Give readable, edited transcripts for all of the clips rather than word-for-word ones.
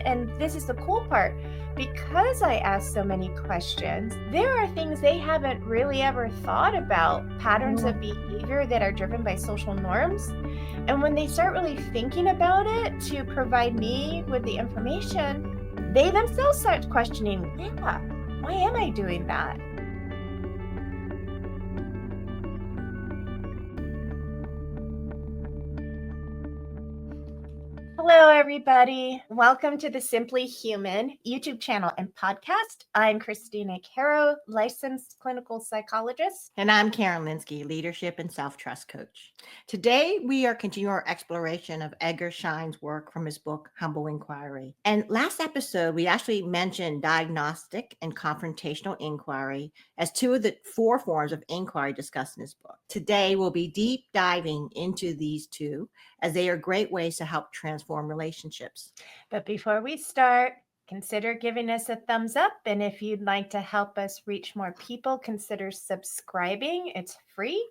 And this is the cool part. Because I ask so many questions, there are things they haven't really ever thought about, patterns of behavior that are driven by social norms. And when they start really thinking about it to provide me with the information, they themselves start questioning, yeah, why am I doing that? Hello, everybody. Welcome to the Simply Human YouTube channel and podcast. I'm Christina Caro, licensed clinical psychologist. And I'm Karen Linsky, leadership and self-trust coach. Today, we are continuing our exploration of Edgar Schein's work from his book, Humble Inquiry. And last episode, we actually mentioned diagnostic and confrontational inquiry as two of the 4 forms of inquiry discussed in his book. Today, we'll be deep diving into these two as they are great ways to help transform relationships. But before we start, consider giving us a thumbs up. And if you'd like to help us reach more people, consider subscribing. It's free.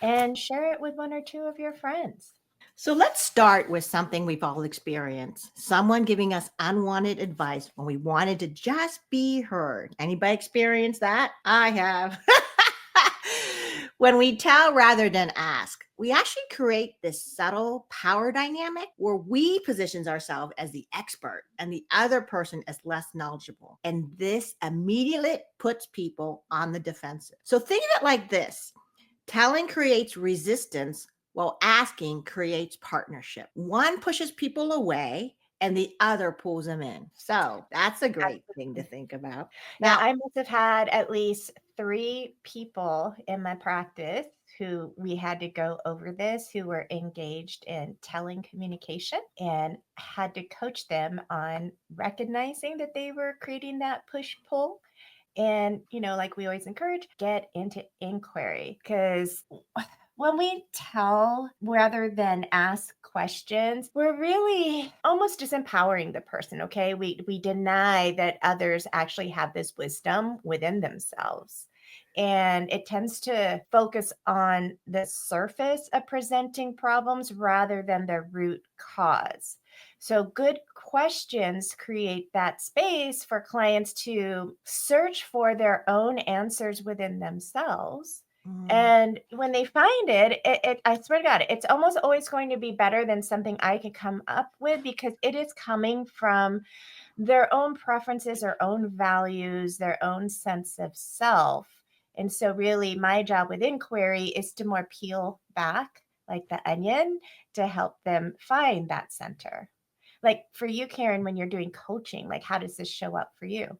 And share it with 1 or 2 of your friends. So let's start with something we've all experienced. Someone giving us unwanted advice when we wanted to just be heard. Anybody experience that? I have. When we tell rather than ask, we actually create this subtle power dynamic where we positions ourselves as the expert and the other person as less knowledgeable. And this immediately puts people on the defensive. So think of it like this. Telling creates resistance while asking creates partnership. One pushes people away and the other pulls them in. So that's a great thing to think about. Now, I must have had at least 3 people in my practice who we had to go over this, who were engaged in telling communication and had to coach them on recognizing that they were creating that push-pull. And, like we always encourage, get into inquiry, because when we tell rather than ask questions, we're really almost disempowering the person, okay? We deny that others actually have this wisdom within themselves. And it tends to focus on the surface of presenting problems rather than the root cause. So good questions create that space for clients to search for their own answers within themselves. And when they find it, I swear to God, it's almost always going to be better than something I could come up with, because it is coming from their own preferences, their own values, their own sense of self. And so really my job with inquiry is to more peel back like the onion to help them find that center. Like for you, Karen, when you're doing coaching, like how does this show up for you?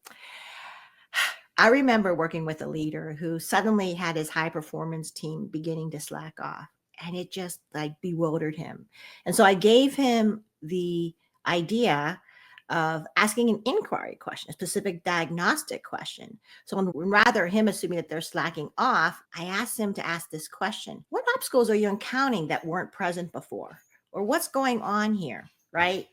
I remember working with a leader who suddenly had his high performance team beginning to slack off, and it just like bewildered him. And so I gave him the idea of asking an inquiry question, a specific diagnostic question. So rather him assuming that they're slacking off, I asked him to ask this question: what obstacles are you encountering that weren't present before? Or what's going on here, right?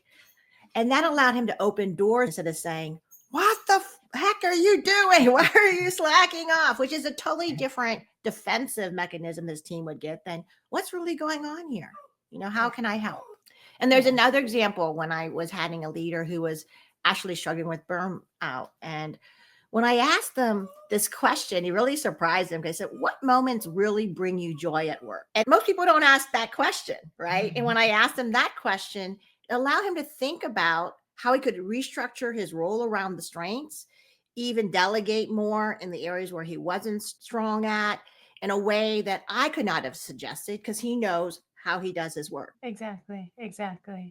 And that allowed him to open doors instead of saying, what the heck are you doing? Why are you slacking off? Which is a totally different defensive mechanism this team would get than what's really going on here? How can I help? And there's another example when I was having a leader who was actually struggling with burnout. And when I asked them this question, he really surprised them. Because I said, what moments really bring you joy at work? And most people don't ask that question, right? And when I asked him that question, it allowed him to think about how he could restructure his role around the strengths, even delegate more in the areas where he wasn't strong at, in a way that I could not have suggested, because he knows how he does his work. Exactly.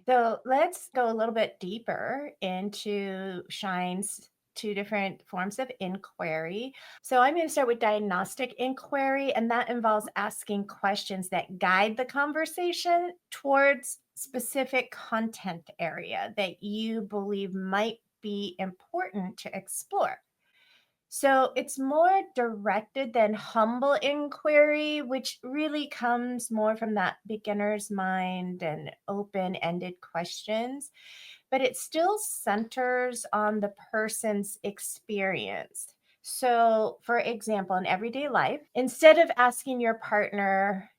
So let's go a little bit deeper into Schein's 2 different forms of inquiry. So I'm going to start with diagnostic inquiry, and that involves asking questions that guide the conversation towards specific content area that you believe might be important to explore. So it's more directed than humble inquiry, which really comes more from that beginner's mind and open-ended questions, but it still centers on the person's experience. So, for example, in everyday life, instead of asking your partner,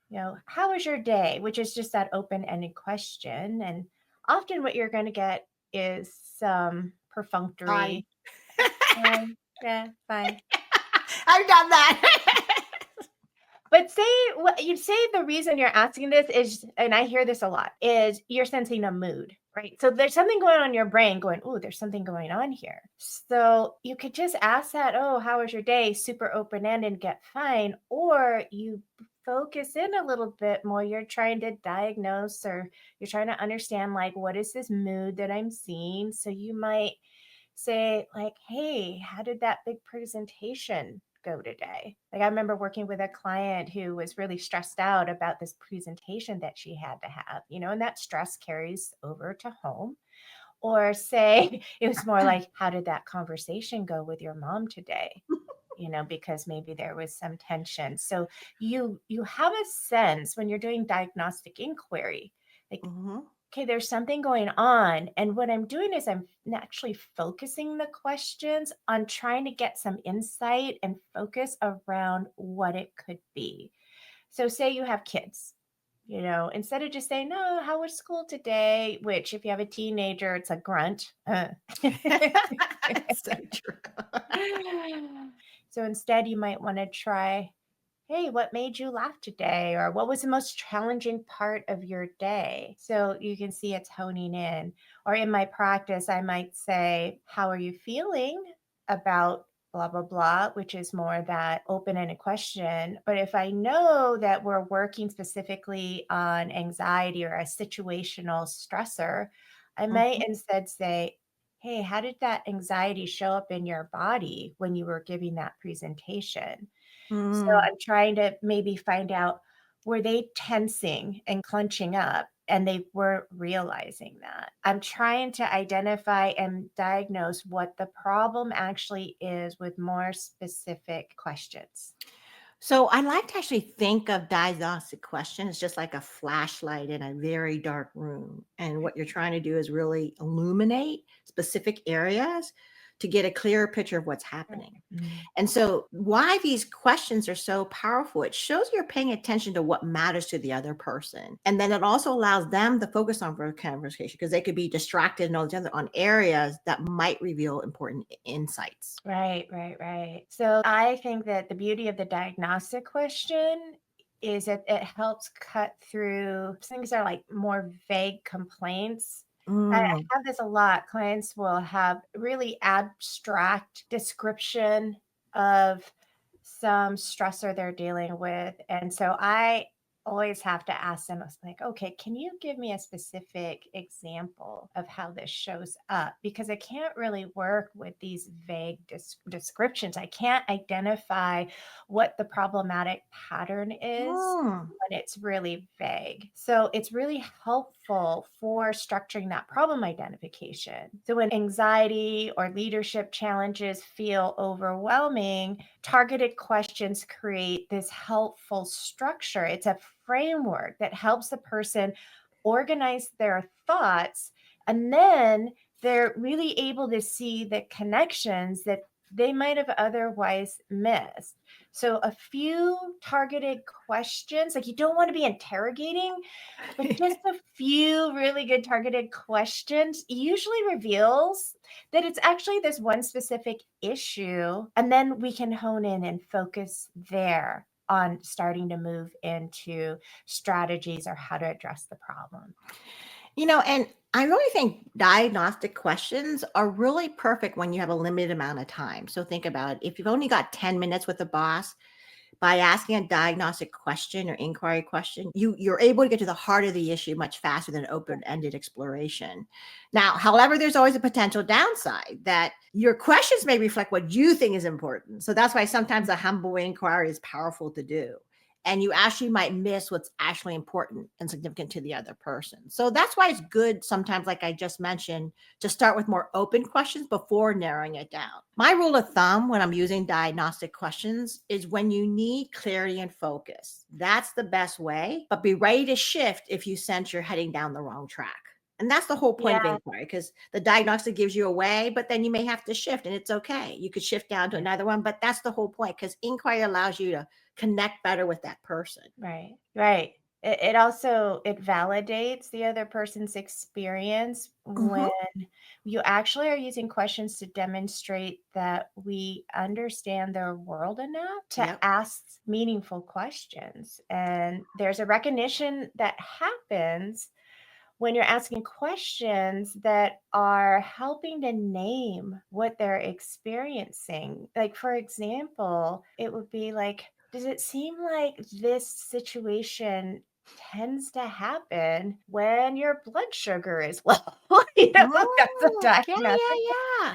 how was your day, which is just that open-ended question, and often what you're going to get is Fine. perfunctory. Fine. Yeah, fine. I've done that. But say what you say the reason you're asking this is, and I hear this a lot, is you're sensing a mood, right? So there's something going on in your brain going, oh, there's something going on here. So you could just ask that, oh, how was your day? Super open ended, get fine. Or you focus in a little bit more. You're trying to diagnose or you're trying to understand, like, what is this mood that I'm seeing? So you might say like, "Hey, how did that big presentation go today?" Like I remember working with a client who was really stressed out about this presentation that she had to have, and that stress carries over to home. Or say it was more like, "How did that conversation go with your mom today?" Because maybe there was some tension. So you have a sense when you're doing diagnostic inquiry, like, Mhm. okay, there's something going on. And what I'm doing is I'm actually focusing the questions on trying to get some insight and focus around what it could be. So, say you have kids, instead of just saying, no, how was school today? Which, if you have a teenager, it's a grunt. So true. So, instead, you might want to try, hey, what made you laugh today? Or what was the most challenging part of your day? So you can see it's honing in. Or in my practice, I might say, how are you feeling about blah, blah, blah, which is more that open ended question. But if I know that we're working specifically on anxiety or a situational stressor, I might Mhm. instead say, hey, how did that anxiety show up in your body when you were giving that presentation? So Mm. I'm trying to maybe find out, were they tensing and clenching up and they weren't realizing that? I'm trying to identify and diagnose what the problem actually is with more specific questions. So I like to actually think of diagnostic question as just like a flashlight in a very dark room. And what you're trying to do is really illuminate specific areas to get a clearer picture of what's happening. Mm. And so, why these questions are so powerful, it shows you're paying attention to what matters to the other person. And then it also allows them to focus on the conversation because they could be distracted and all the other on areas that might reveal important insights. Right, right, right. So I think that the beauty of the diagnostic question is that it helps cut through things that are like more vague complaints. I Mm, have this a lot. Clients will have really abstract description of some stressor they're dealing with. And so I always have to ask them, it's like, okay, can you give me a specific example of how this shows up? Because I can't really work with these vague descriptions. I can't identify what the problematic pattern is mm. when it's really vague. So it's really helpful for structuring that problem identification. So when anxiety or leadership challenges feel overwhelming, targeted questions create this helpful structure. It's a framework that helps the person organize their thoughts, and then they're really able to see the connections that they might have otherwise missed. So, a few targeted questions, like, you don't want to be interrogating, but just a few really good targeted questions usually reveals that it's actually this one specific issue. And then we can hone in and focus there on starting to move into strategies or how to address the problem. And I really think diagnostic questions are really perfect when you have a limited amount of time. So think about it. If you've only got 10 minutes with the boss, by asking a diagnostic question or inquiry question, you're able to get to the heart of the issue much faster than open-ended exploration. Now, however, there's always a potential downside that your questions may reflect what you think is important. So that's why sometimes a humble inquiry is powerful to do. And you actually might miss what's actually important and significant to the other person. So that's why it's good sometimes, like I just mentioned, to start with more open questions before narrowing it down. My rule of thumb when I'm using diagnostic questions is when you need clarity and focus. That's the best way, but be ready to shift if you sense you're heading down the wrong track. And that's the whole point of Yeah. inquiry because the diagnostic gives you a way, but then you may have to shift and it's okay. You could shift down to Yeah. another one, but that's the whole point because inquiry allows you to connect better with that person. Right. Right. It also it validates the other person's experience when Mhm. you actually are using questions to demonstrate that we understand their world enough to Yep. ask meaningful questions. And there's a recognition that happens when you're asking questions that are helping to name what they're experiencing. Like, for example, it would be like, does it seem like this situation tends to happen when your blood sugar is low? That's a Oh, yeah, diagnostic. yeah,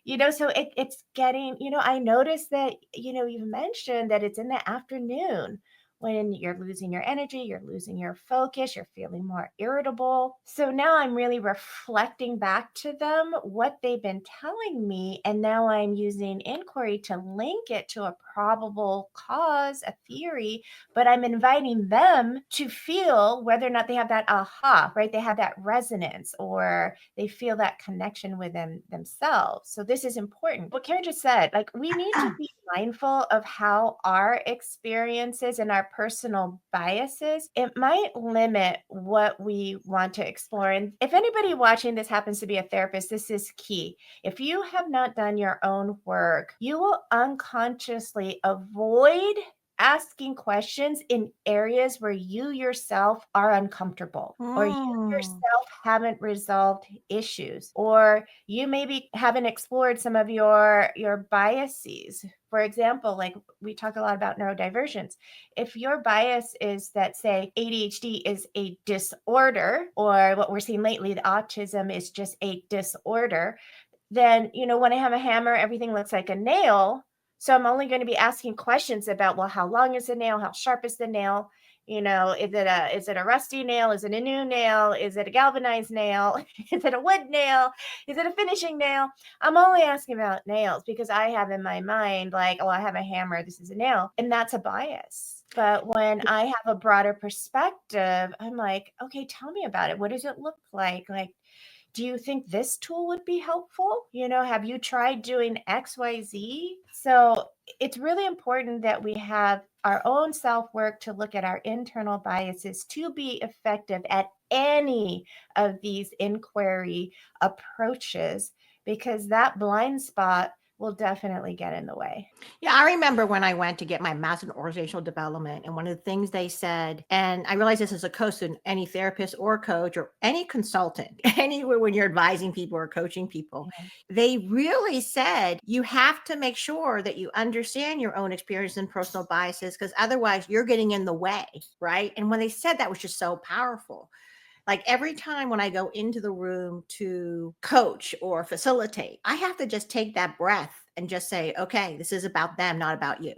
yeah. So it's getting, I noticed that, you've mentioned that it's in the afternoon when you're losing your energy, you're losing your focus, you're feeling more irritable. So now I'm really reflecting back to them what they've been telling me. And now I'm using inquiry to link it to a probable cause, a theory, but I'm inviting them to feel whether or not they have that aha, right? They have that resonance or they feel that connection within themselves. So this is important. What Karen just said, like we need to be mindful of how our experiences and our personal biases, it might limit what we want to explore. And if anybody watching this happens to be a therapist, this is key. If you have not done your own work, you will unconsciously avoid asking questions in areas where you yourself are uncomfortable or you Mm. yourself haven't resolved issues or you maybe haven't explored some of your biases. For example, like we talk a lot about neurodivergence. If your bias is that, say, ADHD is a disorder, or what we're seeing lately, the autism is just a disorder, then, when I have a hammer, everything looks like a nail. So I'm only going to be asking questions about, well, how long is the nail? How sharp is the nail? Is it a rusty nail? Is it a new nail? Is it a galvanized nail? Is it a wood nail? Is it a finishing nail? I'm only asking about nails because I have in my mind, like, oh, I have a hammer, this is a nail. And that's a bias. But when I have a broader perspective, I'm like, okay, tell me about it. What does it look like? Like, do you think this tool would be helpful? Have you tried doing XYZ? So it's really important that we have our own self work to look at our internal biases to be effective at any of these inquiry approaches, because that blind spot will definitely get in the way. Yeah, I remember when I went to get my master's in organizational development, and one of the things they said, and I realize this as a coach to any therapist or coach or any consultant, anywhere when you're advising people or coaching people, Yeah. they really said you have to make sure that you understand your own experience and personal biases because otherwise you're getting in the way, right? And when they said that was just so powerful. Like every time when I go into the room to coach or facilitate, I have to just take that breath and just say, okay, this is about them, not about you.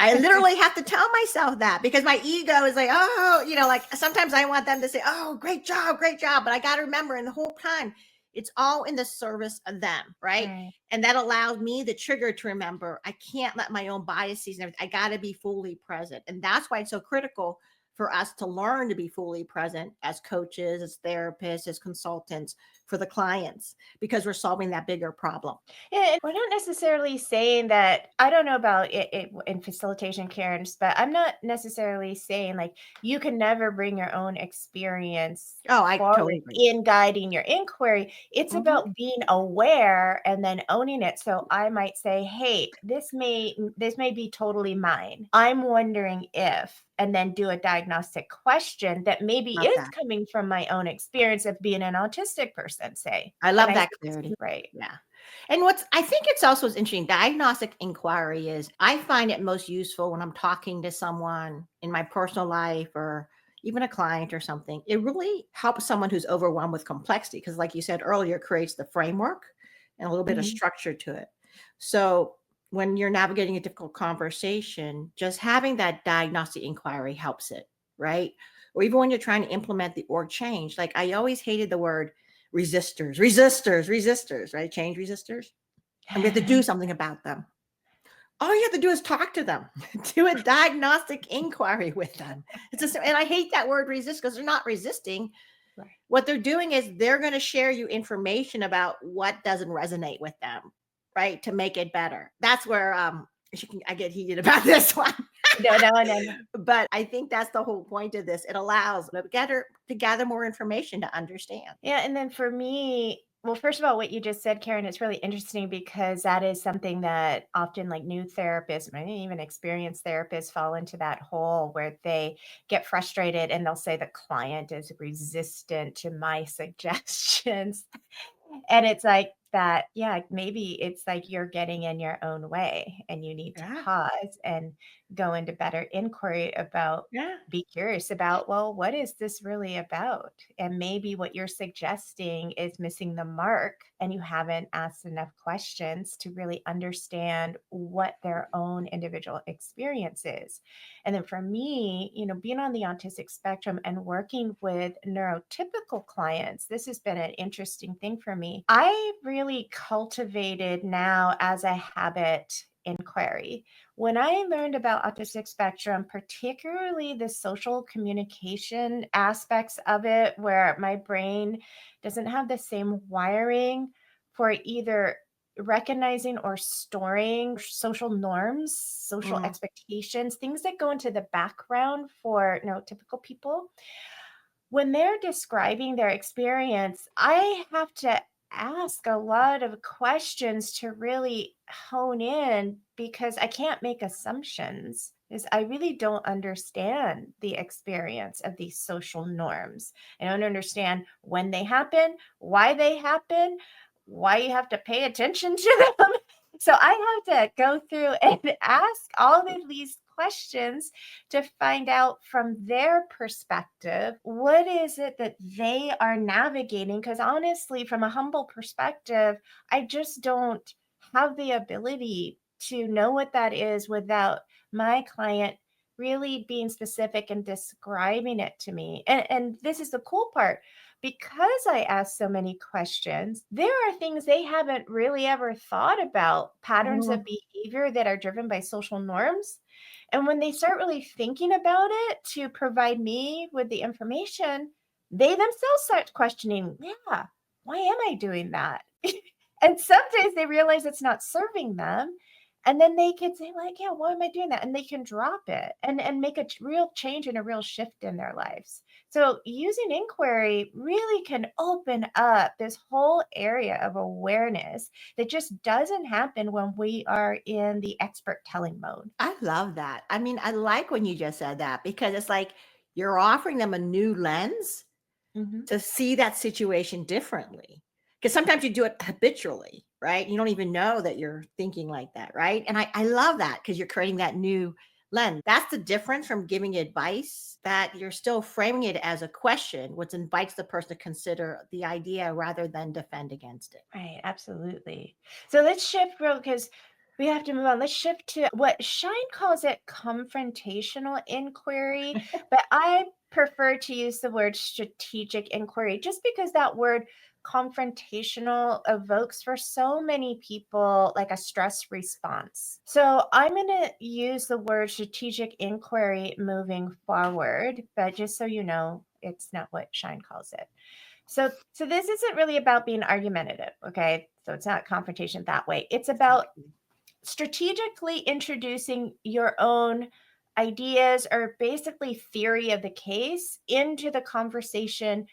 I literally have to tell myself that because my ego is like, oh, like sometimes I want them to say, oh, great job, great job. But I got to remember, and the whole time, it's all in the service of them. Right. Right. And that allows me the trigger to remember I can't let my own biases and everything. I got to be fully present. And that's why it's so critical for us to learn to be fully present as coaches, as therapists, as consultants for the clients, because we're solving that bigger problem. Yeah, and we're not necessarily saying that. I don't know about it in facilitation, Karen's, but I'm not necessarily saying like you can never bring your own experience Oh, I forward totally agree. in guiding your inquiry. It's Mhm. about being aware and then owning it. So I might say, hey, this may be totally mine. I'm wondering if, and then do a diagnostic question that maybe Love is that. coming from my own experience of being an autistic person, say. I And love I that think this is clarity. right. Yeah. And what's I think it's also is interesting, diagnostic inquiry is I find it most useful when I'm talking to someone in my personal life or even a client or something. It really helps someone who's overwhelmed with complexity because, like you said earlier, it creates the framework and a little bit of Mhm. structure to it. So when you're navigating a difficult conversation, just having that diagnostic inquiry helps it, right? Or even when you're trying to implement the org change, like I always hated the word resistors, right? Change resistors. And we have to do something about them. All you have to do is talk to them, do a diagnostic inquiry with them. It's just, and I hate that word resist because they're not resisting. Right. What they're doing is they're going to share you information about what doesn't resonate with them, right? To make it better. That's where I get heated about this one. No, no, no, no. But I think that's the whole point of this. It allows to gather more information to understand. Yeah, and then for me, well, first of all, what you just said, Karen, is really interesting because that is something that often like new therapists, maybe even experienced therapists fall into that hole where they get frustrated and they'll say the client is resistant to my suggestions. And it's like that, yeah, maybe it's like you're getting in your own way and you need to Yeah. pause and go into better inquiry about, Yeah. be curious about, well, what is this really about? And maybe what you're suggesting is missing the mark and you haven't asked enough questions to really understand what their own individual experience is. And then for me, being on the autistic spectrum and working with neurotypical clients, this has been an interesting thing for me. I really cultivated now as a habit inquiry. When I learned about autistic spectrum, particularly the social communication aspects of it, where my brain doesn't have the same wiring for either recognizing or storing social norms, social Mm, expectations, things that go into the background for neurotypical people. When they're describing their experience, I have to ask a lot of questions to really hone in because I can't make assumptions. Is I really don't understand the experience of these social norms. I don't understand when they happen, why you have to pay attention to them. So I have to go through and ask all of these questions to find out from their perspective what is it that they are navigating, because honestly, from a humble perspective, I just don't have the ability to know what that is without my client really being specific and describing it to me. And this is the cool part, because I ask so many questions, there are things they haven't really ever thought about, patterns of mm. behavior that are driven by social norms. And when they start really thinking about it to provide me with the information, they themselves start questioning, yeah, why am I doing that? And sometimes they realize it's not serving them. And then they can say, like, yeah, why am I doing that? And they can drop it and make a real change and a real shift in their lives. So using inquiry really can open up this whole area of awareness that just doesn't happen when we are in the expert telling mode. I love that. I mean, I like when you just said that because it's like you're offering them a new lens Mhm. to see that situation differently. Because sometimes you do it habitually, right? You don't even know that you're thinking like that, right? And I love that because you're creating that new lens. That's the difference from giving advice, that you're still framing it as a question, which invites the person to consider the idea rather than defend against it. Right, absolutely. So let's shift real because we have to move on. Let's shift to what Schein calls it confrontational inquiry, but I prefer to use the word strategic inquiry just because that word confrontational evokes for so many people like a stress response. So I'm going to use the word strategic inquiry moving forward, but just so you know, it's not what Schein calls it. So this isn't really about being argumentative, okay? So it's not confrontation that way. It's about Exactly. strategically introducing your own ideas or basically theory of the case into the conversation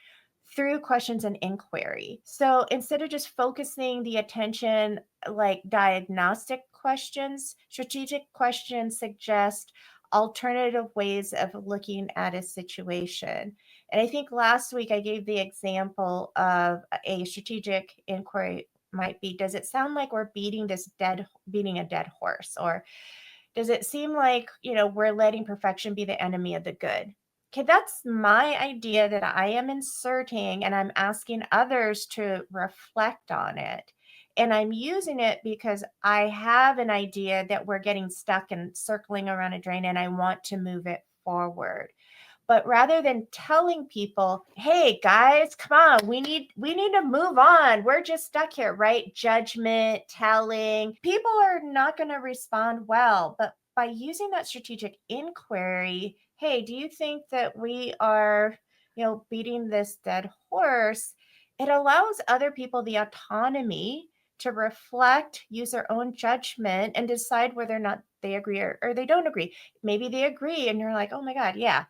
through questions and inquiry. So instead of just focusing the attention like diagnostic questions, strategic questions suggest alternative ways of looking at a situation. And I think last week I gave the example of a strategic inquiry might be, does it sound like we're beating a dead horse, or does it seem like, we're letting perfection be the enemy of the good? Okay, that's my idea that I am inserting, and I'm asking others to reflect on it. And I'm using it because I have an idea that we're getting stuck and circling around a drain, and I want to move it forward. But rather than telling people, "Hey guys, come on, we need to move on. We're just stuck here," right? Judgment, telling, people are not going to respond well. But by using that strategic inquiry, "Hey, do you think that we are, beating this dead horse?" It allows other people the autonomy to reflect, use their own judgment, and decide whether or not they agree or they don't agree. Maybe they agree and you're like, oh my God, yeah,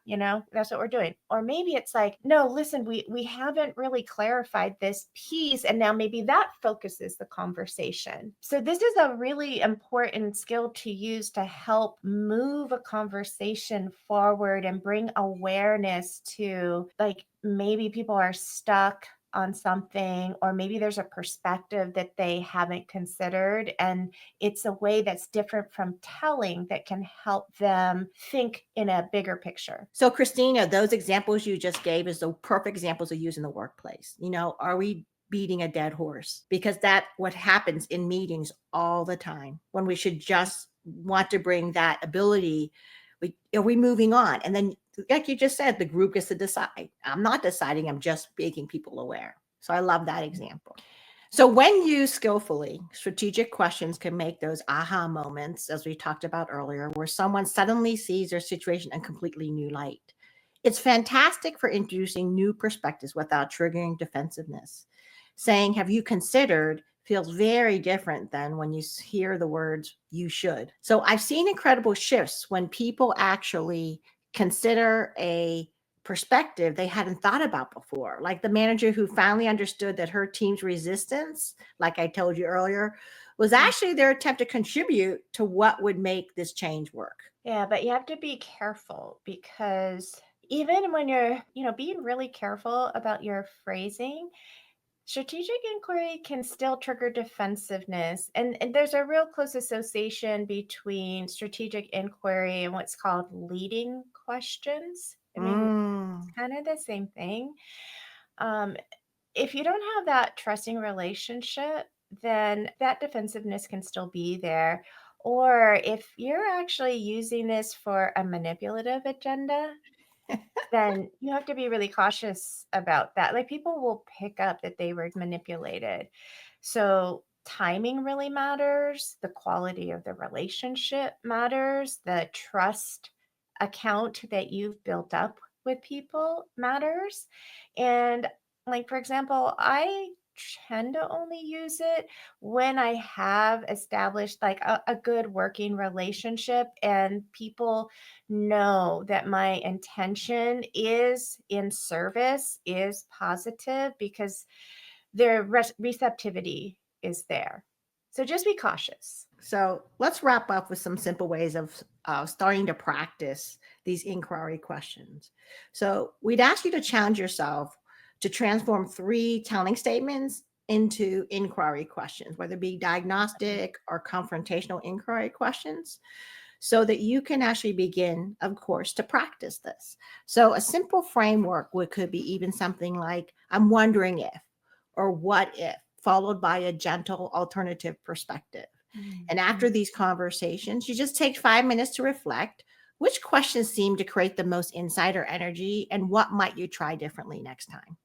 that's what we're doing. Or maybe it's like, no, listen, we haven't really clarified this piece. And now maybe that focuses the conversation. So this is a really important skill to use to help move a conversation forward and bring awareness to, like, maybe people are stuck on something, or maybe there's a perspective that they haven't considered. And it's a way that's different from telling that can help them think in a bigger picture. So, Christina, those examples you just gave is the perfect examples of use in the workplace. Are we beating a dead horse? Because that's what happens in meetings all the time, when we should just want to bring that ability. Are we moving on? And then, like you just said, the group gets to decide. I'm not deciding, I'm just making people aware. So I love that example. So when used skillfully, strategic questions can make those aha moments, as we talked about earlier, where someone suddenly sees their situation in completely new light. It's fantastic for introducing new perspectives without triggering defensiveness. Saying, have you considered, feels very different than when you hear the words, you should. So I've seen incredible shifts when people actually consider a perspective they hadn't thought about before. Like the manager who finally understood that her team's resistance, like I told you earlier, was actually their attempt to contribute to what would make this change work. Yeah, but you have to be careful, because even when you're, being really careful about your phrasing, strategic inquiry can still trigger defensiveness. And there's a real close association between strategic inquiry and what's called leading questions. I mean, it's kind of the same thing. Um, if you don't have that trusting relationship, then that defensiveness can still be there. Or if you're actually using this for a manipulative agenda, then you have to be really cautious about that. Like, people will pick up that they were manipulated. So timing really matters. The quality of the relationship matters. The trust account that you've built up with people matters. And, like, for example, I tend to only use it when I have established like a good working relationship and people know that my intention is in service, is positive, because their receptivity is there. So just be cautious. So let's wrap up with some simple ways of starting to practice these inquiry questions. So we'd ask you to challenge yourself to transform 3 telling statements into inquiry questions, whether it be diagnostic or confrontational inquiry questions, so that you can actually begin, of course, to practice this. So a simple framework could be even something like, I'm wondering if, or what if, followed by a gentle alternative perspective. And after these conversations, you just take 5 minutes to reflect. Which questions seem to create the most insight or energy, and what might you try differently next time?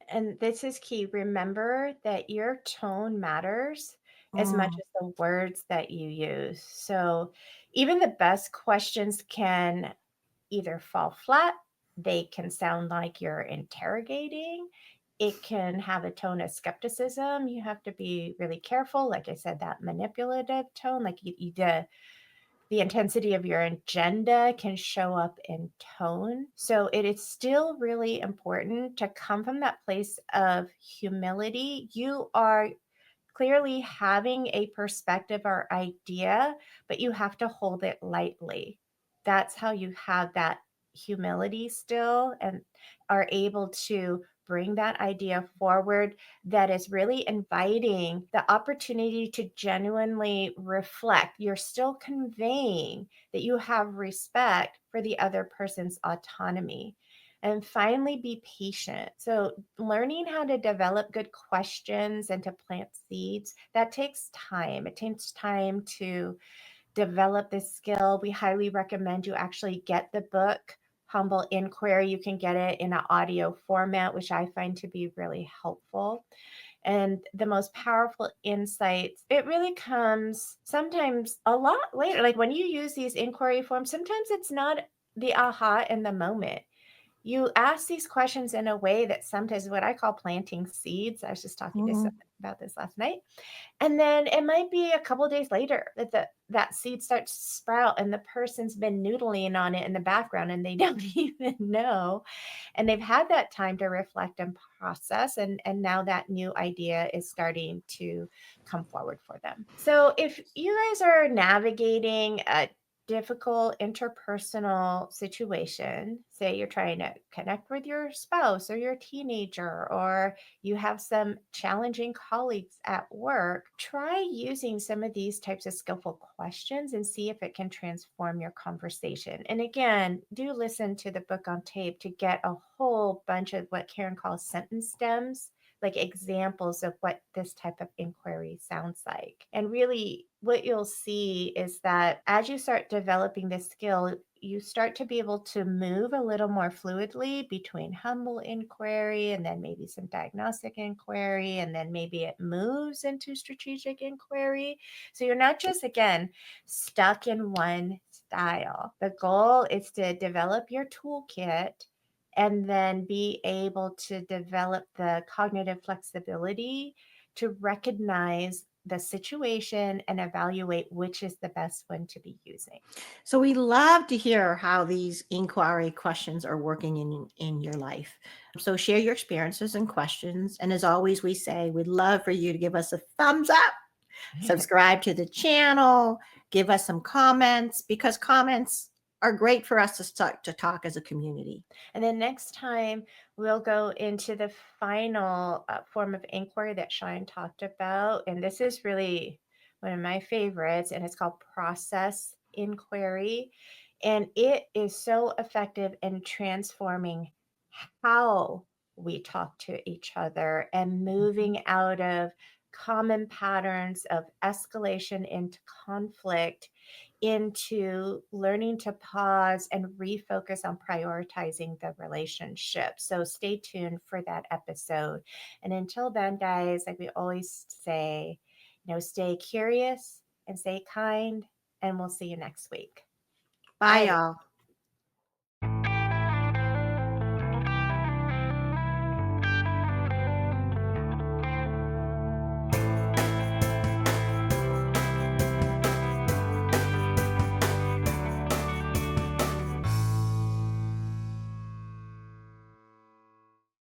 And this is key. Remember that your tone matters as much Mm, as the words that you use. So even the best questions can either fall flat, they can sound like you're interrogating, it can have a tone of skepticism. You have to be really careful. Like I said, that manipulative tone, like the intensity of your agenda can show up in tone. So it is still really important to come from that place of humility. You are clearly having a perspective or idea, but you have to hold it lightly. That's how you have that humility still and are able to bring that idea forward, that is really inviting the opportunity to genuinely reflect. You're still conveying that you have respect for the other person's autonomy. And finally, be patient. So, learning how to develop good questions and to plant seeds, that takes time. It takes time to develop this skill. We highly recommend you actually get the book, Humble Inquiry. You can get it in an audio format, which I find to be really helpful. And the most powerful insights, it really comes sometimes a lot later. Like when you use these inquiry forms, sometimes it's not the aha in the moment. you ask these questions in a way that sometimes what I call planting seeds. I was just talking to Mhm. someone about this last night. And then it might be a couple days later that that seed starts to sprout and the person's been noodling on it in the background and they don't even know. And they've had that time to reflect and process, and now that new idea is starting to come forward for them. So if you guys are navigating a difficult interpersonal situation, say you're trying to connect with your spouse or your teenager, or you have some challenging colleagues at work, try using some of these types of skillful questions and see if it can transform your conversation. And again, do listen to the book on tape to get a whole bunch of what Karen calls sentence stems, like examples of what this type of inquiry sounds like. And really, what you'll see is that as you start developing this skill, you start to be able to move a little more fluidly between humble inquiry and then maybe some diagnostic inquiry, and then maybe it moves into strategic inquiry. So you're not just, again, stuck in one style. The goal is to develop your toolkit and then be able to develop the cognitive flexibility to recognize the situation and evaluate which is the best one to be using. So we love to hear how these inquiry questions are working in your life. So share your experiences and questions. And as always, we say we'd love for you to give us a thumbs up, subscribe to the channel, give us some comments, because comments are great for us to start to talk as a community. And then next time, we'll go into the final form of inquiry that Schein talked about. And this is really one of my favorites, and it's called process inquiry. And it is so effective in transforming how we talk to each other and Mhm. moving out of common patterns of escalation into conflict into learning to pause and refocus on prioritizing the relationship. So stay tuned for that episode. And until then, guys, like we always say, stay curious and stay kind, and we'll see you next week. Bye, Bye. y'all.